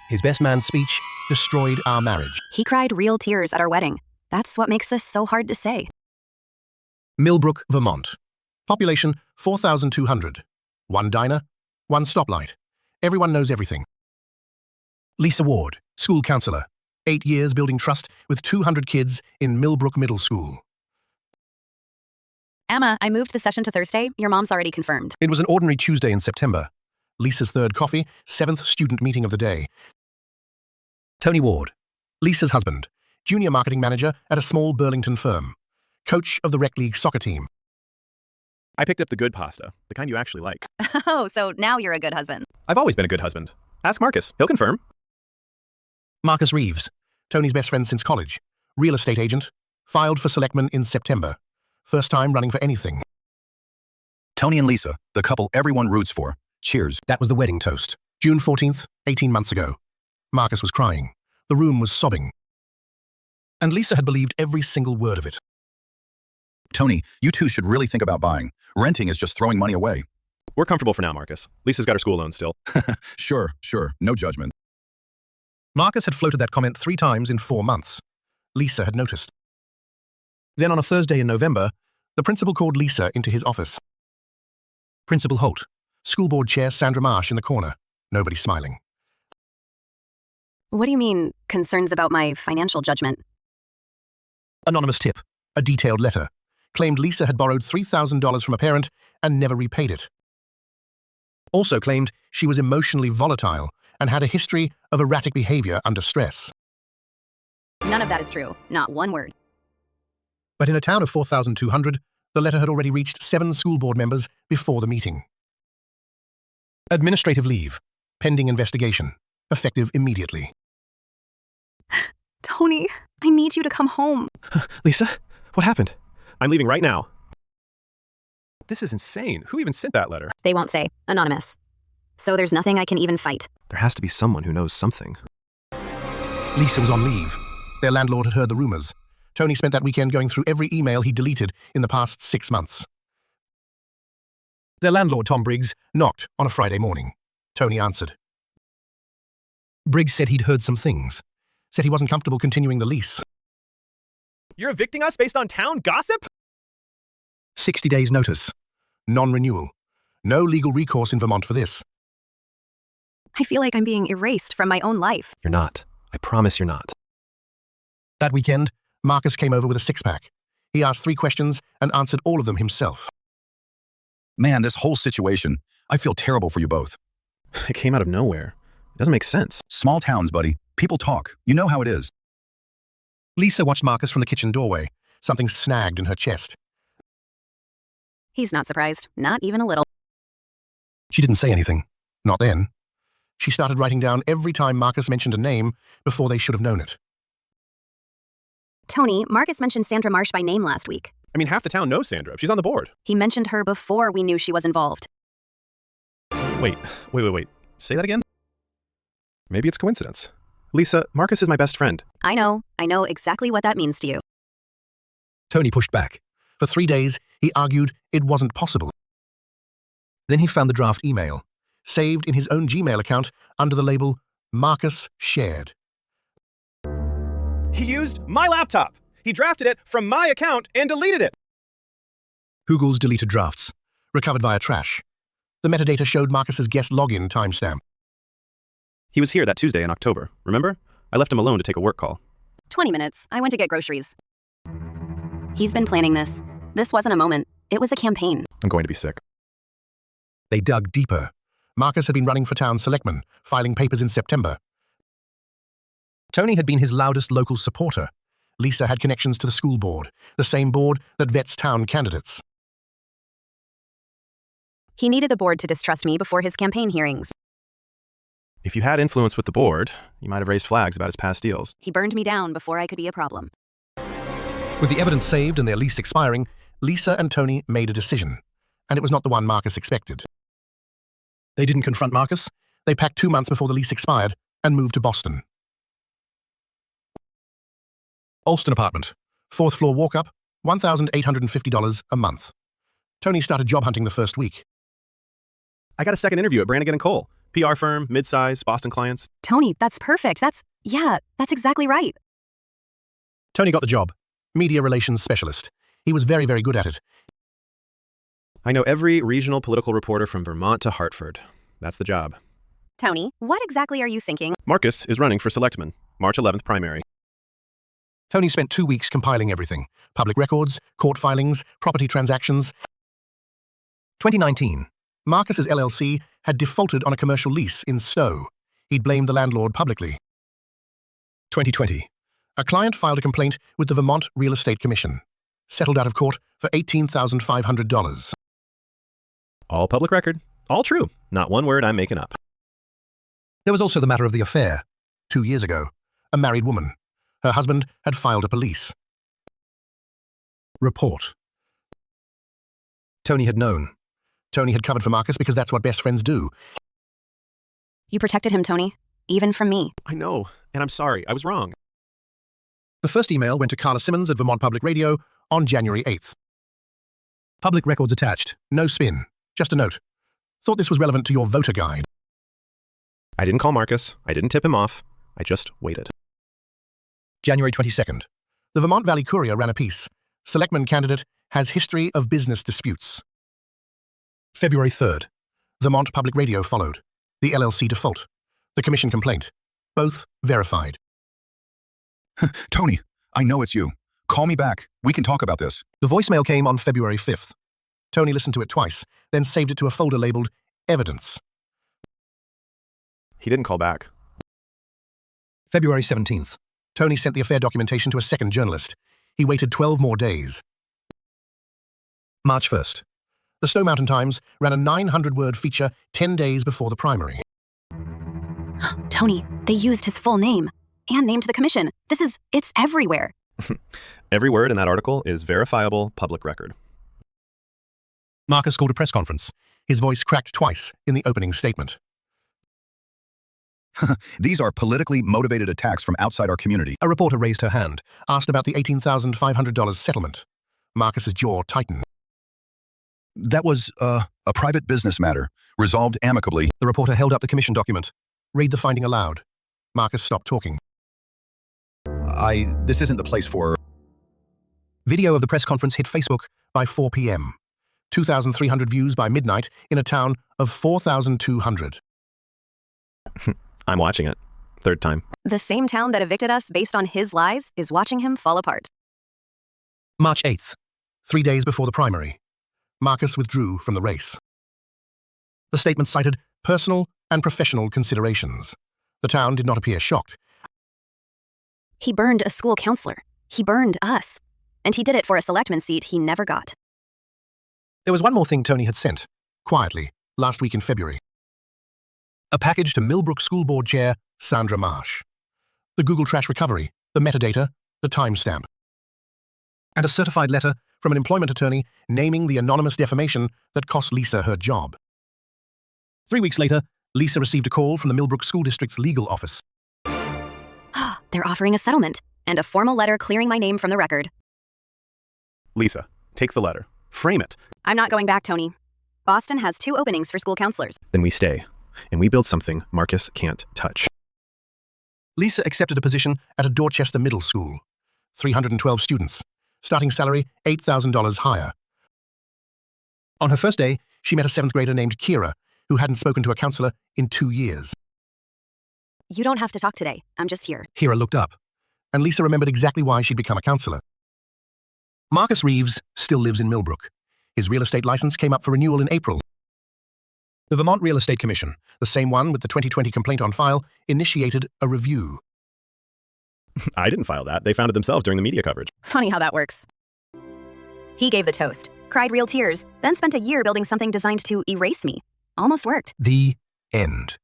His best man's speech destroyed our marriage. He cried real tears at our wedding. That's what makes this so hard to say. Millbrook, Vermont. Population 4,200. One diner, one stoplight. Everyone knows everything. Lisa Ward, school counselor. 8 years building trust with 200 kids in Millbrook Middle School. Emma, I moved the session to Thursday. Your mom's already confirmed. It was an ordinary Tuesday in September. Lisa's third coffee, 7th student meeting of the day. Tony Ward, Lisa's husband, junior marketing manager at a small Burlington firm. Coach of the rec league soccer team. I picked up the good pasta, the kind you actually like. Oh, so now you're a good husband. I've always been a good husband. Ask Marcus, he'll confirm. Marcus Reeves, Tony's best friend since college. Real estate agent. Filed for selectman in September. First time running for anything. Tony and Lisa, the couple everyone roots for. Cheers. That was the wedding toast. June 14th, 18 months ago. Marcus was crying. The room was sobbing. And Lisa had believed every single word of it. Tony, you two should really think about buying. Renting is just throwing money away. We're comfortable for now, Marcus. Lisa's got her school loan still. Sure. No judgment. Marcus had floated that comment 3 times in 4 months. Lisa had noticed. Then on a Thursday in November, the principal called Lisa into his office. Principal Holt, school board chair Sandra Marsh in the corner. Nobody smiling. What do you mean, concerns about my financial judgment? Anonymous tip, a detailed letter, claimed Lisa had borrowed $3,000 from a parent and never repaid it. Also claimed she was emotionally volatile and had a history of erratic behavior under stress. None of that is true. Not one word. But in a town of 4,200, the letter had already reached 7 school board members before the meeting. Administrative leave, pending investigation, effective immediately. Tony, I need you to come home. Lisa, what happened? I'm leaving right now. This is insane. Who even sent that letter? They won't say. Anonymous. So there's nothing I can even fight. There has to be someone who knows something. Lisa was on leave. Their landlord had heard the rumors. Tony spent that weekend going through every email he deleted in the past 6 months. Their landlord, Tom Briggs, knocked on a Friday morning. Tony answered. Briggs said he'd heard some things. Said he wasn't comfortable continuing the lease. You're evicting us based on town gossip? 60 days notice. Non-renewal. No legal recourse in Vermont for this. I feel like I'm being erased from my own life. You're not. I promise you're not. That weekend, Marcus came over with a 6-pack. He asked 3 questions and answered all of them himself. Man, this whole situation, I feel terrible for you both. It came out of nowhere. It doesn't make sense. Small towns, buddy. People talk. You know how it is. Lisa watched Marcus from the kitchen doorway. Something snagged in her chest. He's not surprised. Not even a little. She didn't say anything. Not then. She started writing down every time Marcus mentioned a name before they should have known it. Tony, Marcus mentioned Sandra Marsh by name last week. I mean, half the town knows Sandra. She's on the board. He mentioned her before we knew she was involved. Wait. Say that again? Maybe it's coincidence. Lisa, Marcus is my best friend. I know exactly what that means to you. Tony pushed back. For 3 days, he argued it wasn't possible. Then he found the draft email, saved in his own Gmail account under the label Marcus Shared. He used my laptop. He drafted it from my account and deleted it. Google's deleted drafts, recovered via trash. The metadata showed Marcus's guest login timestamp. He was here that Tuesday in October, remember? I left him alone to take a work call. 20 minutes. I went to get groceries. He's been planning this. This wasn't a moment. It was a campaign. I'm going to be sick. They dug deeper. Marcus had been running for town selectman, filing papers in September. Tony had been his loudest local supporter. Lisa had connections to the school board, the same board that vets town candidates. He needed the board to distrust me before his campaign hearings. If you had influence with the board, you might have raised flags about his past deals. He burned me down before I could be a problem. With the evidence saved and their lease expiring, Lisa and Tony made a decision, and it was not the one Marcus expected. They didn't confront Marcus. They packed 2 months before the lease expired and moved to Boston. Alston apartment, 4th floor walk-up, $1,850 a month. Tony started job hunting the first week. I got a second interview at Brannigan & Cole. PR firm, mid-size, Boston clients. Tony, that's perfect. That's exactly right. Tony got the job. Media relations specialist. He was very, very good at it. I know every regional political reporter from Vermont to Hartford. That's the job. Tony, what exactly are you thinking? Marcus is running for selectman, March 11th primary. Tony spent 2 weeks compiling everything. Public records, court filings, property transactions. 2019. Marcus's LLC had defaulted on a commercial lease in Stowe. He'd blamed the landlord publicly. 2020. A client filed a complaint with the Vermont Real Estate Commission. Settled out of court for $18,500. All public record. All true. Not one word I'm making up. There was also the matter of the affair. 2 years ago, a married woman. Her husband had filed a police report. Tony had known. Tony had covered for Marcus because that's what best friends do. You protected him, Tony. Even from me. I know, and I'm sorry. I was wrong. The first email went to Carla Simmons at Vermont Public Radio on January 8th. Public records attached. No spin. Just a note. Thought this was relevant to your voter guide. I didn't call Marcus. I didn't tip him off. I just waited. January 22nd. The Vermont Valley Courier ran a piece. Selectman candidate has history of business disputes. February 3rd. Vermont Public Radio followed. The LLC default. The commission complaint. Both verified. Tony, I know it's you. Call me back. We can talk about this. The voicemail came on February 5th. Tony listened to it twice, then saved it to a folder labeled Evidence. He didn't call back. February 17th. Tony sent the affair documentation to a second journalist. He waited 12 more days. March 1st. The Snow Mountain Times ran a 900-word feature 10 days before the primary. Tony, they used his full name and named the commission. It's everywhere. Every word in that article is verifiable public record. Marcus called a press conference. His voice cracked twice in the opening statement. These are politically motivated attacks from outside our community. A reporter raised her hand, asked about the $18,500 settlement. Marcus's jaw tightened. That was a private business matter, resolved amicably. The reporter held up the commission document. Read the finding aloud. Marcus stopped talking. This isn't the place for... Video of the press conference hit Facebook by 4 p.m. 2,300 views by midnight in a town of 4,200. I'm watching it. Third time. The same town that evicted us based on his lies is watching him fall apart. March 8th. 3 days before the primary. Marcus withdrew from the race. The statement cited personal and professional considerations. The town did not appear shocked. He burned a school counselor. He burned us. And he did it for a selectman seat he never got. There was one more thing Tony had sent, quietly, last week in February. A package to Millbrook School Board Chair Sandra Marsh. The Google Trash recovery, the metadata, the timestamp. And a certified letter from an employment attorney naming the anonymous defamation that cost Lisa her job. 3 weeks later, Lisa received a call from the Millbrook School District's legal office. They're offering a settlement and a formal letter clearing my name from the record. Lisa, take the letter. Frame it. I'm not going back, Tony. Boston has 2 openings for school counselors. Then we stay, and we build something Marcus can't touch. Lisa accepted a position at a Dorchester middle school. 312 students. Starting salary $8,000 higher. On her first day, she met a 7th grader named Kira, who hadn't spoken to a counselor in 2 years. You don't have to talk today. I'm just here. Kira looked up, and Lisa remembered exactly why she'd become a counselor. Marcus Reeves still lives in Millbrook. His real estate license came up for renewal in April. The Vermont Real Estate Commission, the same one with the 2020 complaint on file, initiated a review. I didn't file that. They found it themselves during the media coverage. Funny how that works. He gave the toast, cried real tears, then spent a year building something designed to erase me. Almost worked. The end.